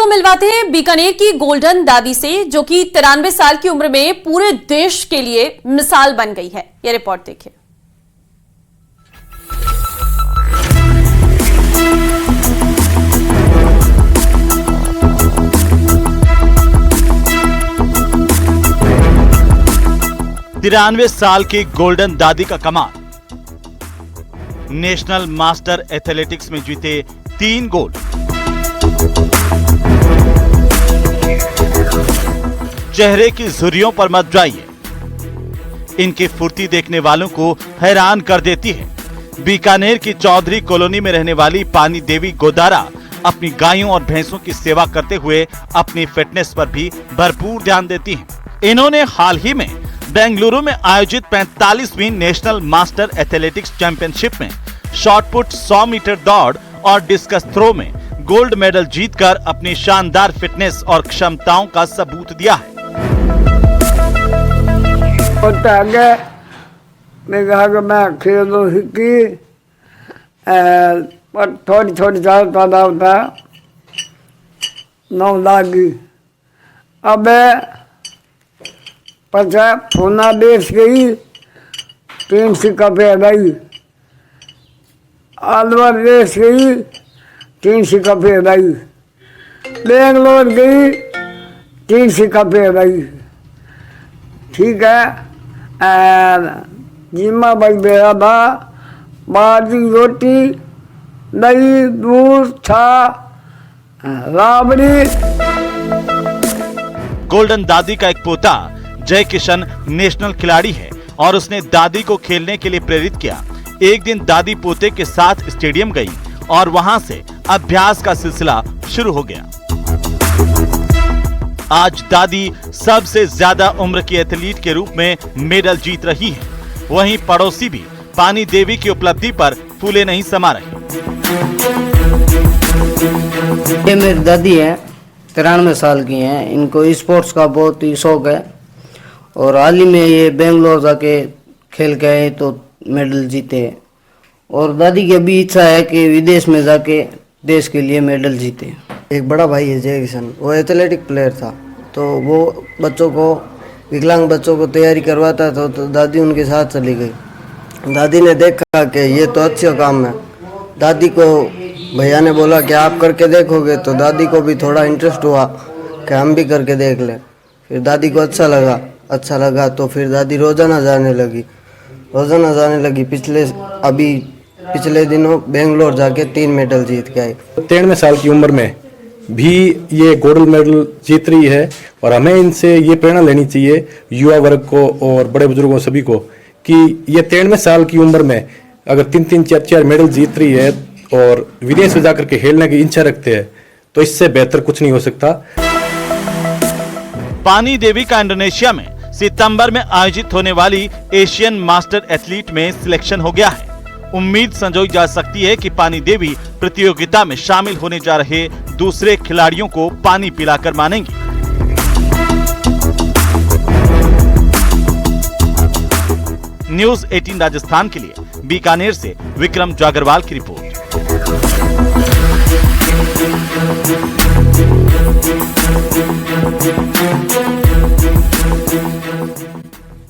आपको मिलवाते हैं बीकानेर की गोल्डन दादी से, जो कि 93 साल की उम्र में पूरे देश के लिए मिसाल बन गई है। यह रिपोर्ट देखिए। तिरानवे साल की गोल्डन दादी का कमाल। नेशनल मास्टर एथलेटिक्स में जीते 3 गोल्ड। चेहरे की झुर्रियों पर मत जाइए, इनकी फुर्ती देखने वालों को हैरान कर देती है। बीकानेर की चौधरी कॉलोनी में रहने वाली पानी देवी गोदारा अपनी गायों और भैंसों की सेवा करते हुए अपनी फिटनेस पर भी भरपूर ध्यान देती हैं। इन्होंने हाल ही में बेंगलुरु में आयोजित 45वीं नेशनल मास्टर एथलेटिक्स चैंपियनशिप में शॉटपुट 100 मीटर दौड़ और डिस्कस थ्रो में गोल्ड मेडल जीतकर अपनी शानदार फिटनेस और क्षमताओं का सबूत दिया है। आगे मैं कहा कि मैं खेलों की थोड़ी थोड़ी साल पैदा होता 9 लाख की। अब पचा पूना देश गई 3 सिक्का पे गई, अलवर देश गई 3 सिक्का पे गई, बेंगलोर गई 3 सिक्का पे गई। ठीक है, जिम्मा भाई मेरा था, बाजी रोटी दही दूध छा राबड़ी। गोल्डन दादी का एक पोता जय किशन नेशनल खिलाड़ी है और उसने दादी को खेलने के लिए प्रेरित किया। एक दिन दादी पोते के साथ स्टेडियम गई और वहां से अभ्यास का सिलसिला शुरू हो गया। आज दादी सबसे ज्यादा उम्र की एथलीट के रूप में मेडल जीत रही है। वहीं पड़ोसी भी पानी देवी की उपलब्धि पर फूले नहीं समा रहे। ये मेरी दादी है, 93 साल की हैं। इनको स्पोर्ट्स का बहुत ही शौक है और हाल ही में ये बेंगलोर जाके खेल के आए तो मेडल जीते। और दादी की भी इच्छा है कि विदेश में जाके देश के लिए मेडल जीते। एक बड़ा भाई है जय किशन, वो एथलेटिक प्लेयर था, तो वो बच्चों को, विकलांग बच्चों को तैयारी करवाता था, तो दादी उनके साथ चली गई। दादी ने देखा कि ये तो अच्छा काम है। दादी को भैया ने बोला कि आप करके देखोगे, तो दादी को भी थोड़ा इंटरेस्ट हुआ कि हम भी करके देख लें। फिर दादी को अच्छा लगा तो फिर दादी रोजाना जाने लगी। पिछले दिनों बेंगलोर जाके 3 मेडल जीत के आई। 93 साल की उम्र में भी ये गोल्ड मेडल जीत रही है और हमें इनसे ये प्रेरणा लेनी चाहिए, युवा वर्ग को और बड़े बुजुर्गों सभी को, कि ये 93 साल की उम्र में अगर 3-3, 4-4 मेडल जीत रही है और विदेश में जाकर के खेलने की इच्छा रखते हैं, तो इससे बेहतर कुछ नहीं हो सकता। पानी देवी का इंडोनेशिया में सितंबर में आयोजित होने वाली एशियन मास्टर एथलीट में सिलेक्शन हो गया है। उम्मीद संजोई जा सकती है कि पानी देवी प्रतियोगिता में शामिल होने जा रहे दूसरे खिलाड़ियों को पानी पिलाकर मानेंगी। न्यूज़ 18 राजस्थान के लिए बीकानेर से विक्रम जागरवाल की रिपोर्ट।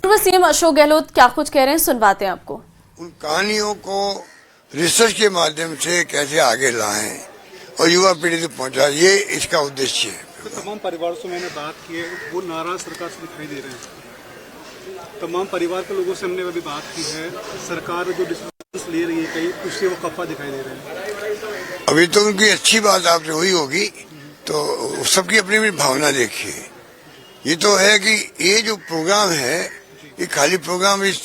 पूर्व सीएम अशोक गहलोत क्या कुछ कह रहे हैं, सुनवाते हैं आपको। उन कहानियों को रिसर्च के माध्यम से कैसे आगे लाएं और युवा पीढ़ी तक पहुंचाएं, ये इसका उद्देश्य है। तो तमाम परिवारों से मैंने बात की है, वो नाराज सरकार से दिखाई दे रहे हैं। तमाम परिवार के लोगों से हमने अभी बात की है, सरकार जो डिसीजन ले रही है कहीं उससे वो खफा दिखाई दे रहे हैं। अभी तो उनकी अच्छी बात आपसे हुई होगी, तो सबकी अपनी अपनी भावना देखिए। ये तो है कि ये जो प्रोग्राम है, ये खाली प्रोग्राम इस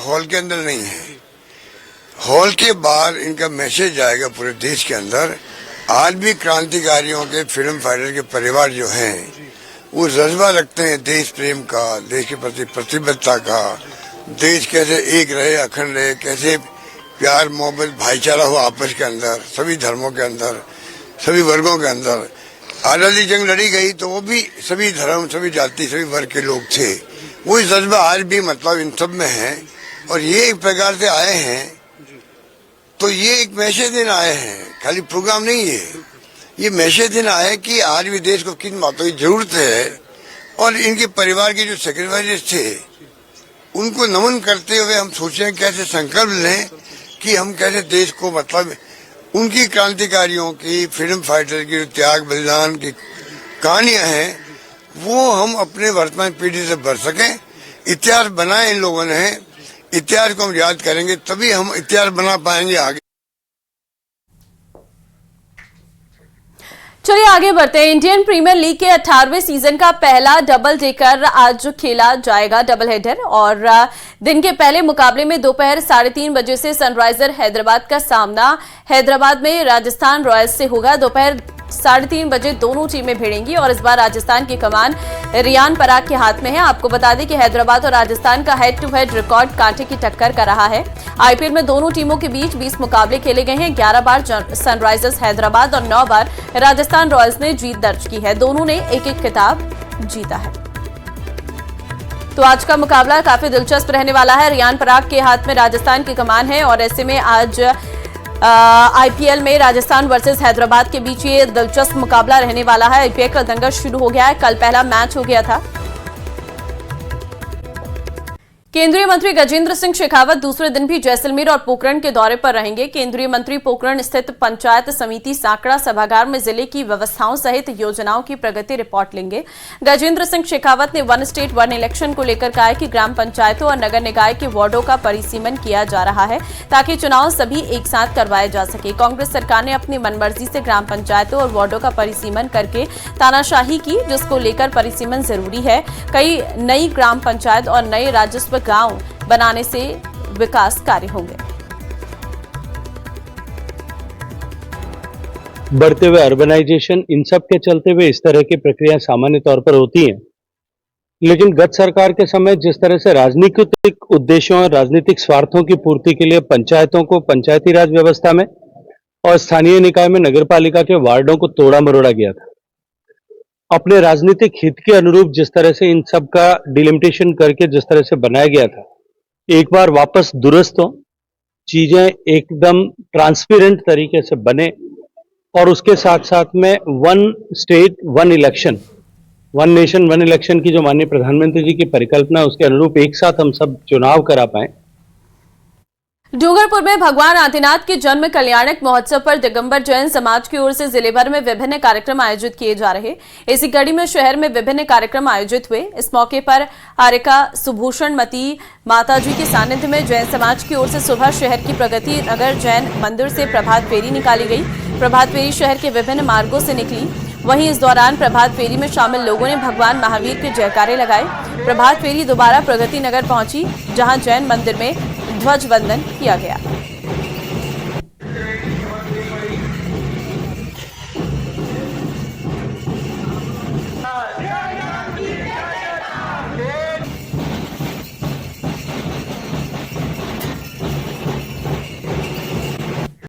हॉल के अंदर नहीं है, हॉल के बाहर इनका मैसेज जाएगा पूरे देश के अंदर। आज भी क्रांतिकारियों के, फ्रीडम फाइटर के परिवार जो हैं, वो जज्बा रखते हैं देश प्रेम का, देश के प्रति प्रतिबद्धता का, देश कैसे एक रहे, अखंड रहे, कैसे प्यार मोहब्बत भाईचारा हो आपस के अंदर, सभी धर्मों के अंदर, सभी वर्गों के अंदर। आजादी जंग लड़ी गई तो वो भी सभी धर्म, सभी जाति, सभी वर्ग के लोग थे। वही जज्बा आज भी मतलब इन सब में है और ये एक प्रकार से आए हैं, तो ये एक मैसेज देने आए हैं, खाली प्रोग्राम नहीं है। ये मैसेज देना है कि आज भी देश को किन बातों की जरूरत है और इनके परिवार के जो सेक्रेटरीज थे उनको नमन करते हुए हम सोचें कैसे संकल्प लें कि हम कैसे देश को मतलब उनकी क्रांतिकारियों की फ्रीडम फाइटर की जो त्याग बलिदान की कहानियां हैं वो हम अपने वर्तमान पीढ़ी से भर सकें। इतिहास बनाए इन लोगों ने, इतिहास को हम याद करेंगे तभी हम इतिहास बना पाएंगे आगे। चलिए आगे बढ़ते हैं। इंडियन प्रीमियर लीग के 18वें सीजन का पहला डबल डेकर आज खेला जाएगा, डबल हेडर। और दिन के पहले मुकाबले में दोपहर 3:30 बजे से सनराइजर हैदराबाद का सामना हैदराबाद में राजस्थान रॉयल्स से होगा। दोपहर 3:30 बजे दोनों टीमें भिड़ेंगी और इस बार राजस्थान की कमान रियान पराग के हाथ में है। आपको बता दें कि हैदराबाद और राजस्थान का हेड टू हेड रिकॉर्ड कांटे की टक्कर का रहा है। आईपीएल में दोनों टीमों के बीच 20 मुकाबले खेले गए हैं। 11 बार सनराइजर्स हैदराबाद और 9 बार राजस्थान रॉयल्स ने जीत दर्ज की है। दोनों ने एक-एक खिताब जीता है। तो आज का मुकाबला काफी दिलचस्प रहने वाला है। रियान पराग के हाथ में राजस्थान की कमान है और ऐसे में आज आईपीएल में राजस्थान वर्सेस हैदराबाद के बीच ये दिलचस्प मुकाबला रहने वाला है। आईपीएल का दंगल शुरू हो गया है। कल पहला मैच हो गया था। केंद्रीय मंत्री गजेंद्र सिंह शेखावत दूसरे दिन भी जैसलमेर और पोखरण के दौरे पर रहेंगे। केंद्रीय मंत्री पोखरण स्थित पंचायत समिति सांकड़ा सभागार में जिले की व्यवस्थाओं सहित योजनाओं की प्रगति रिपोर्ट लेंगे। गजेंद्र सिंह शेखावत ने वन स्टेट वन इलेक्शन को लेकर कहा है कि ग्राम पंचायतों और नगर निकाय के वार्डों का परिसीमन किया जा रहा है ताकि चुनाव सभी एक साथ करवाए जा सके। कांग्रेस सरकार ने अपनी मनमर्जी से ग्राम पंचायतों और वार्डों का परिसीमन करके तानाशाही की, जिसको लेकर परिसीमन जरूरी है। कई नई ग्राम पंचायत और नए राजस्व गांव बनाने से विकास कार्य होंगे। बढ़ते हुए अर्बनाइजेशन, इन सब के चलते हुए इस तरह की प्रक्रिया सामान्य तौर पर होती हैं। लेकिन गत सरकार के समय जिस तरह से राजनीतिक उद्देश्यों और राजनीतिक स्वार्थों की पूर्ति के लिए पंचायतों को पंचायती राज व्यवस्था में और स्थानीय निकाय में नगरपालिका के वार्डों को तोड़ा मरोड़ा गया था, अपने राजनीतिक हित के अनुरूप जिस तरह से इन सब का डिलिमिटेशन करके जिस तरह से बनाया गया था, एक बार वापस दुरुस्त हो, चीजें एकदम ट्रांसपेरेंट तरीके से बने और उसके साथ साथ में one state one election, one nation one election की जो माननीय प्रधानमंत्री जी की परिकल्पना है उसके अनुरूप एक साथ हम सब चुनाव करा पाए। डूंगरपुर में भगवान आदिनाथ के जन्म कल्याणक महोत्सव पर दिगंबर जैन समाज की ओर से जिले भर में विभिन्न कार्यक्रम आयोजित किए जा रहे। इसी कड़ी में शहर में विभिन्न कार्यक्रम आयोजित हुए। इस मौके पर आरिका सुभूषण मती माताजी के सानिध्य में जैन समाज की ओर से सुबह शहर की प्रगति नगर जैन मंदिर से प्रभात फेरी निकाली गई। प्रभात फेरी शहर के विभिन्न मार्गों से निकली। वहीं इस दौरान प्रभात फेरी में शामिल लोगों ने भगवान महावीर के जयकारे लगाए। प्रभात फेरी दोबारा प्रगति नगर पहुंची, जहां जैन मंदिर में ध्वज वंदन किया गया।